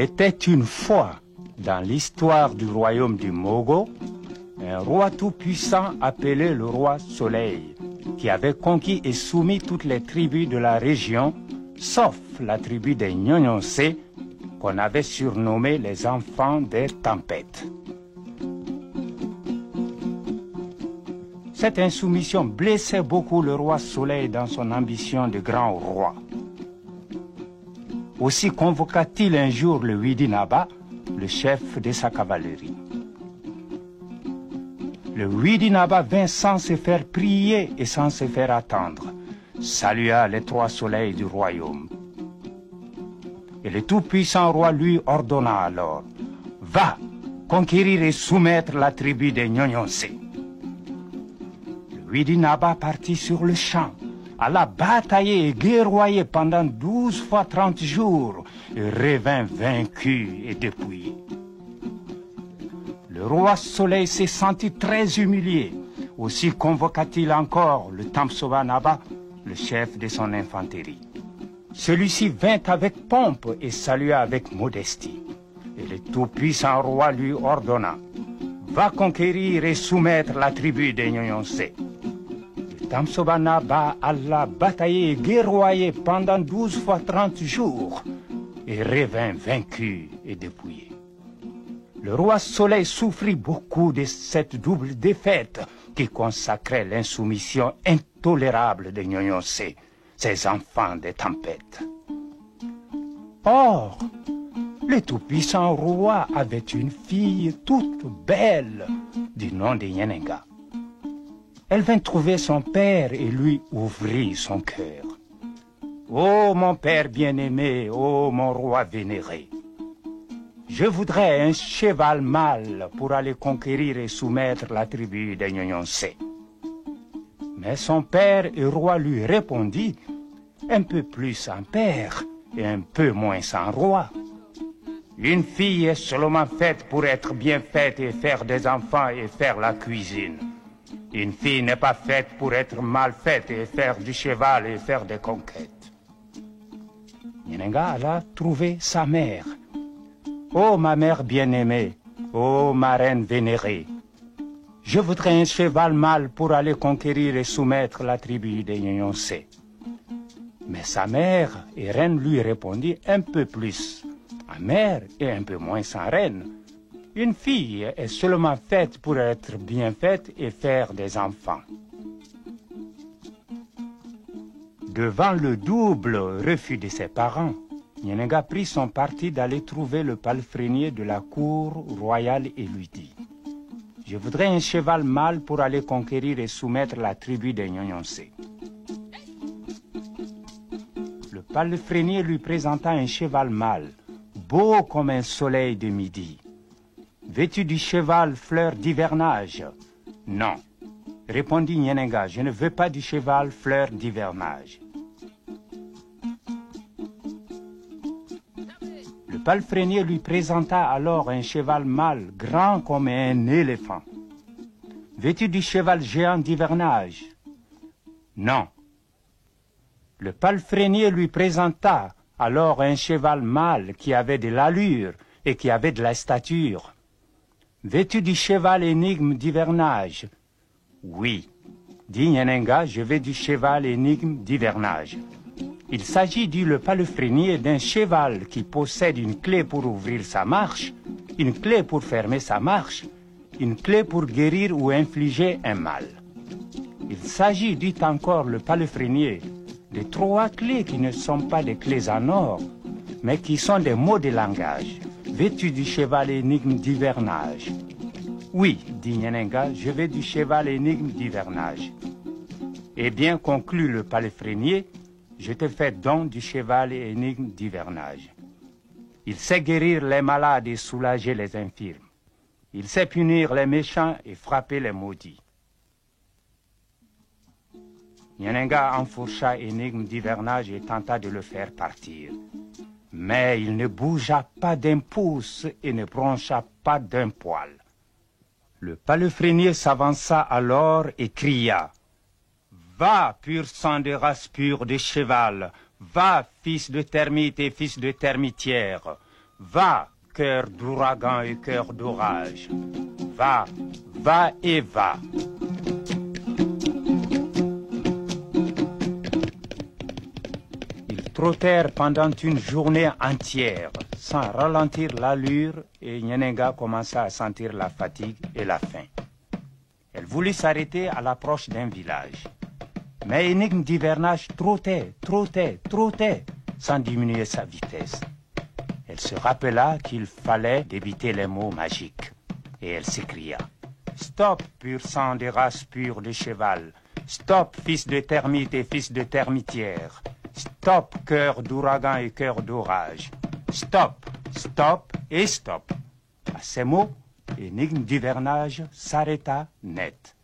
Il était une fois, dans l'histoire du royaume du Mogo, un roi tout-puissant appelé le roi Soleil, qui avait conquis et soumis toutes les tribus de la région, sauf la tribu des Nyonyonse, qu'on avait surnommé les enfants des tempêtes. Cette insoumission blessait beaucoup le roi Soleil dans son ambition de grand roi. Aussi convoqua-t-il un jour le Widinaba, le chef de sa cavalerie. Le Widinaba vint sans se faire prier et sans se faire attendre, salua les trois soleils du royaume. Et le tout-puissant roi lui ordonna alors: « Va conquérir et soumettre la tribu des Nyonyonse. » Le Widinaba partit sur le champ, alla batailler et guerroyer pendant 12 fois 30 jours et revint vaincu et dépouillé. Le roi Soleil s'est senti très humilié. Aussi convoqua-t-il encore le Tamsobanaba, le chef de son infanterie. Celui-ci vint avec pompe et salua avec modestie. Et le tout-puissant roi lui ordonna: « Va conquérir et soumettre la tribu des Nyonyonse. » Le Tamsobanaba alla batailler et guerroyer pendant 12 fois 30 jours et revint vaincu et dépouillé. Le roi Soleil souffrit beaucoup de cette double défaite qui consacrait l'insoumission intolérable des Nyonyonse, ces enfants des tempêtes. Or, le tout-puissant roi avait une fille toute belle du nom de Nyenenga. Elle vint trouver son père et lui ouvrit son cœur. « Ô mon père bien-aimé, ô mon roi vénéré, je voudrais un cheval mâle pour aller conquérir et soumettre la tribu des Nyonyonse. » Mais son père et roi lui répondit: « Un peu plus en père et un peu moins en roi. Une fille est seulement faite pour être bien faite et faire des enfants et faire la cuisine. Une fille n'est pas faite pour être mal faite et faire du cheval et faire des conquêtes. » Nyenenga alla trouver sa mère. « Ô ma mère bien-aimée, ô ma reine vénérée, je voudrais un cheval mâle pour aller conquérir et soumettre la tribu des Nyonyonse. » Mais sa mère et reine lui répondit un peu plus en mère et un peu moins en reine. Une fille est seulement faite pour être bien faite et faire des enfants. Devant le double refus de ses parents, Nyenenga prit son parti d'aller trouver le palefrenier de la cour royale et lui dit: « Je voudrais un cheval mâle pour aller conquérir et soumettre la tribu des Nyonyonse. » Le palefrenier lui présenta un cheval mâle, beau comme un soleil de midi. Vêtu du cheval fleur d'hivernage. « Non, » répondit Nyenenga, « je ne veux pas du cheval fleur d'hivernage. » Le palefrenier lui présenta alors un cheval mâle, grand comme un éléphant. Vêtu du cheval géant d'hivernage. « Non. » Le palefrenier lui présenta alors un cheval mâle qui avait de l'allure et qui avait de la stature. Vêtu du cheval énigme d'hivernage. « Oui, dit Nyenenga, je veux du cheval énigme d'hivernage. » Il s'agit, dit le palefrenier, d'un cheval qui possède une clé pour ouvrir sa marche, une clé pour fermer sa marche, une clé pour guérir ou infliger un mal. Il s'agit, dit encore le palefrenier, de 3 clés qui ne sont pas des clés en or, mais qui sont des mots de langage, vêtus du cheval énigme d'hivernage. Oui, dit Nyenenga, je veux du cheval énigme d'hivernage. Eh bien, conclut le palefrenier, je te fais don du cheval énigme d'hivernage. Il sait guérir les malades et soulager les infirmes. Il sait punir les méchants et frapper les maudits. Nyenenga enfourcha énigme d'hivernage et tenta de le faire partir. Mais il ne bougea pas d'un pouce et ne broncha pas d'un poil. Le palefrenier s'avança alors et cria: « Va, pur sang de race pure de cheval, va, fils de termite et fils de termitière, va, cœur d'ouragan et cœur d'orage. Va, va et va. Ils trottèrent pendant une journée entière, sans ralentir l'allure, et Nyenenga commença à sentir la fatigue et la faim. Elle voulut s'arrêter à l'approche d'un village. Mais Énigme d'hivernage trottait, sans diminuer sa vitesse. Elle se rappela qu'il fallait débiter les mots magiques. Et elle s'écria: Stop, pur sang des races pures de cheval. Stop, fils de termite et fils de termitière. Stop, cœur d'ouragan et cœur d'orage. Stop, stop et stop. À ces mots, Énigme d'hivernage s'arrêta net.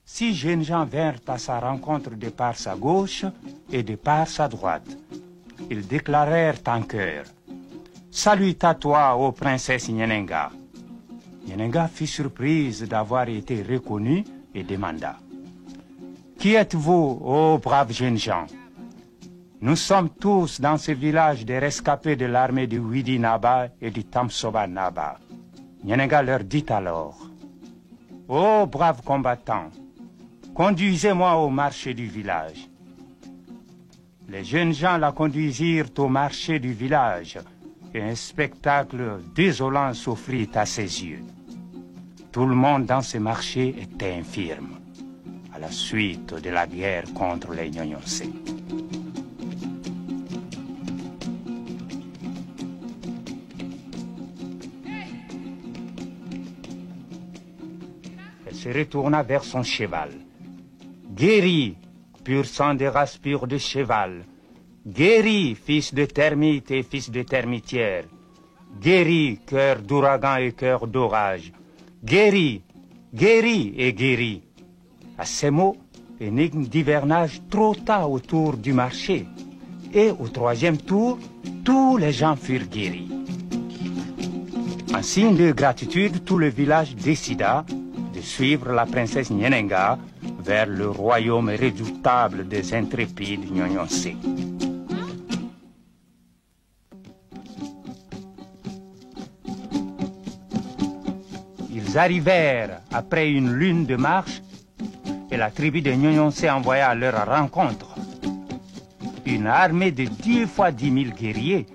6 jeunes gens vinrent à sa rencontre de par sa gauche et de par sa droite. Ils déclarèrent en chœur: Salut à toi, ô princesse Nyenenga. Nyenenga fut surprise d'avoir été reconnue et demanda: Qui êtes-vous, ô braves jeunes gens? Nous sommes tous dans ce village des rescapés de l'armée du Widi Naba et du Tamsoba Naba. Nyenenga leur dit alors: Ô braves combattants, conduisez-moi au marché du village. Les jeunes gens la conduisirent au marché du village et un spectacle désolant s'offrit à ses yeux. Tout le monde dans ce marché était infirme à la suite de la guerre contre les Nyonyonsé. Elle se retourna vers son cheval. Guéri, pur sang des races pures de cheval. Guéri, fils de termite et fils de termitière. Guéri, cœur d'ouragan et cœur d'orage. Guéri, guéri et guéri. À ces mots, Énigme d'hivernage trotta autour du marché. Et au 3e tour, tous les gens furent guéris. En signe de gratitude, tout le village décida de suivre la princesse Nyenenga vers le royaume redoutable des intrépides Nyonyonsé. Ils arrivèrent après une lune de marche et la tribu des Nyonyonsé envoya à leur rencontre une armée de 10 fois 10 000 guerriers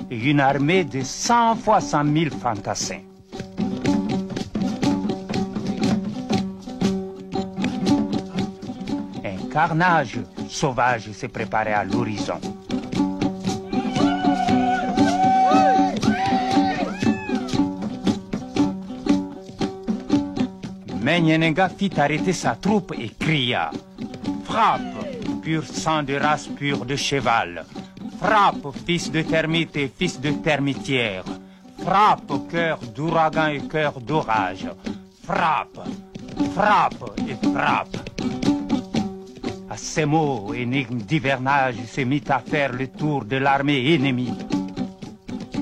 et une armée de 100 fois 100 000 fantassins. Un carnage sauvage s'est préparé à l'horizon. Mais Nyenenga fit arrêter sa troupe et cria: Frappe, pur sang de race pure de cheval. Frappe, fils de termite et fils de termitière. Frappe, cœur d'ouragan et cœur d'orage. Frappe, frappe et frappe. À ces mots, Énigme d'hivernage se mit à faire le tour de l'armée ennemie.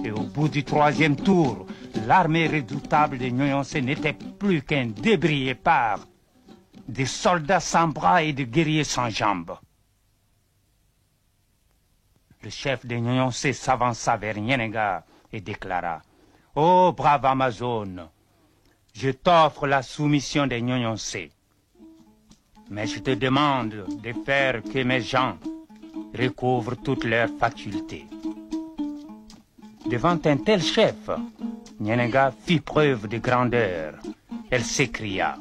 Et au bout du 3e tour, l'armée redoutable des Nyonyonsé n'était plus qu'un débris épars, des soldats sans bras et des guerriers sans jambes. Le chef des Nyonyonsé s'avança vers Nyenenga et déclara: Ô brave Amazone, je t'offre la soumission des Nyonyonsé, mais je te demande de faire que mes gens recouvrent toutes leurs facultés. Devant un tel chef, Nyenenga fit preuve de grandeur. Elle s'écria: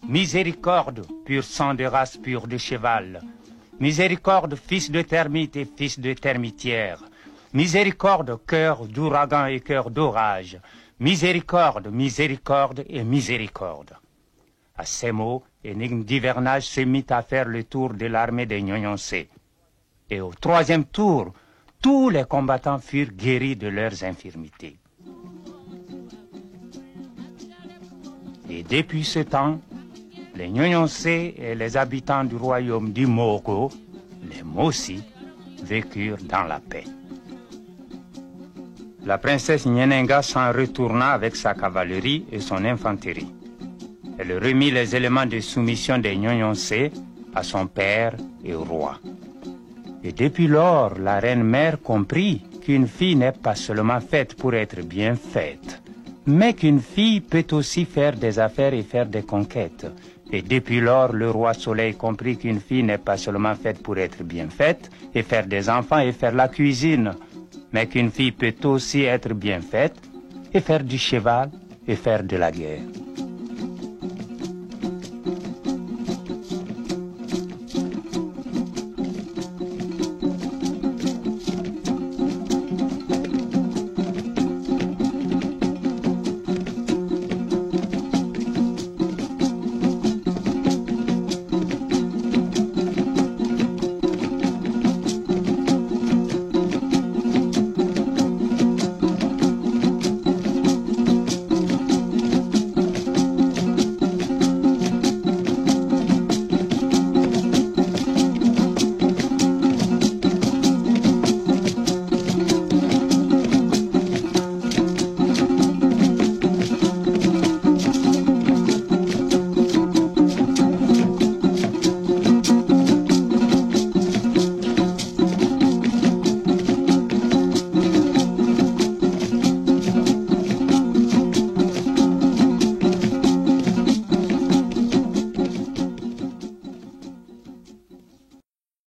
Miséricorde, pur sang de race pure de cheval. Miséricorde, fils de termite et fils de termitière. Miséricorde, cœur d'ouragan et cœur d'orage. Miséricorde, miséricorde et miséricorde. À ces mots, Énigme d'hivernage se mit à faire le tour de l'armée des Nyonyonsé. Et au 3e tour, tous les combattants furent guéris de leurs infirmités. Et depuis ce temps, les Nyonyonsé et les habitants du royaume du Mogo, les Mossi, vécurent dans la paix. La princesse Nyenenga s'en retourna avec sa cavalerie et son infanterie. Elle remit les éléments de soumission des Nyonyonsé à son père et au roi. Et depuis lors, la reine-mère comprit qu'une fille n'est pas seulement faite pour être bien faite, mais qu'une fille peut aussi faire des affaires et faire des conquêtes. Et depuis lors, le roi Soleil comprit qu'une fille n'est pas seulement faite pour être bien faite et faire des enfants et faire la cuisine, mais qu'une fille peut aussi être bien faite et faire du cheval et faire de la guerre.